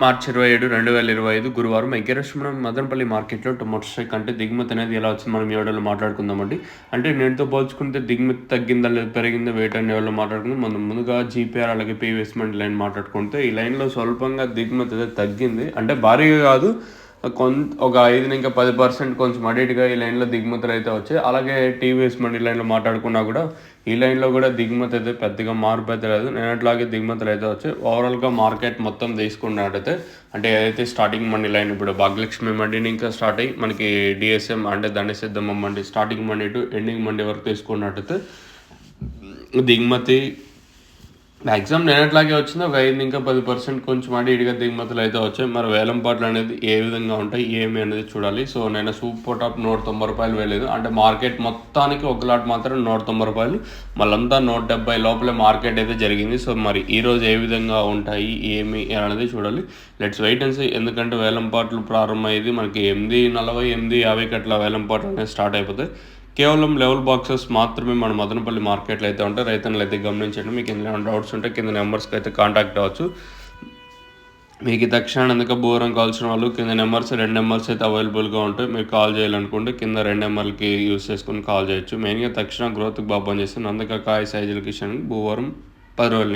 మార్చి 27, 2025 గురువారం ఈరోజు మనం మదనపల్లి మార్కెట్‌లో టొమాటో స్ట్రైక్ అంటే దిగుమతి అనేది ఎలా వచ్చింది మనం ఈ వీడియోలో మాట్లాడుకుందామండి. అంటే నేటితో పోల్చుకుంటే దిగుమతి తగ్గిందా లేదా పెరిగిందా వెయిట్ అనే వీడియోలో మాట్లాడుకుందాం. మనం ముందుగా జీపీఆర్ అలాగే పీవీఎస్మెంట్ లైన్ మాట్లాడుకుంటే ఈ లైన్‌లో స్వల్పంగా దిగుమతి అయితే తగ్గింది. అంటే భారీగా కాదు. ఒక 5-10% కొంచెం అటు ఇటుగా ఈ లైన్‌లో దిగుమతులు అయితే వచ్చాయి. అలాగే టీవీఎస్మెంట్ ఈ లైన్‌లో మాట్లాడుకున్నా కూడా ఈ లైన్‌లో కూడా దిగుమతి అయితే పెద్దగా మార్పు అయితే లేదు. నిన్నట్లాగే దిగుమతులు అయితే వచ్చాయి. ఓవరాల్‌గా మార్కెట్ మొత్తం తీసుకున్నట్టయితే అంటే ఏదైతే స్టార్టింగ్ మండి లైన్ ఇప్పుడు భాగ్యలక్ష్మి మండిని ఇంకా స్టార్ట్ అయ్యి మనకి డిఎస్ఎం అంటే దండసిద్ధమ్మ మండి స్టార్టింగ్ మండి టు ఎండింగ్ మండి వరకు తీసుకున్నట్టయితే దిగుమతి మ్యాక్సిమం నిన్నట్లాగే వచ్చింది. ఒక 5-10% కొంచెం అటు ఇటుగా దిగుమతులు అయితే వచ్చాయి. మరి వేలంపాట్లు అనేది ఏ విధంగా ఉంటాయి ఏమి అనేది చూడాలి. సో నేను సూపర్ టాప్ రూ. 190 వేయలేదు. అంటే మార్కెట్ మొత్తానికి ఒక లాట్ మాత్రం రూ. 190, మళ్ళంతా 170 లోపలే మార్కెట్ అయితే జరిగింది. సో మరి ఈరోజు ఏ విధంగా ఉంటాయి ఏమి అనేది చూడాలి. Let's wait and see. ఎందుకంటే వేలంపాట్లు ప్రారంభమయ్యేది మనకి 8:40, 8:50 అట్లా వేలంపాట్లు అనేది స్టార్ట్ అయిపోతాయి. కేవలం లెవెల్ బాక్సెస్ మాత్రమే మన మదనపల్లి మార్కెట్లో అయితే ఉంటాయి. రైతులు అయితే గమనించండి. మీకు ఏమైనా డౌట్స్ ఉంటే కింద నెంబర్స్కి అయితే కాంటాక్ట్ అవ్వచ్చు. మీకు తక్షణం ఎందుకు బోరం కావాల్సిన వాళ్ళు కింద నెంబర్స్ 2 నెంబర్స్ అయితే అవైలబుల్గా ఉంటాయి. మీరు కాల్ చేయాలనుకుంటే కింద 2 నెంబర్లకి యూస్ చేసుకుని కాల్ చేయొచ్చు. మెయిన్గా తక్షణ గ్రోత్కి బాగా పనిచేస్తుంది. నందక కాయ సైజులకి భూవరం 10 రోజుల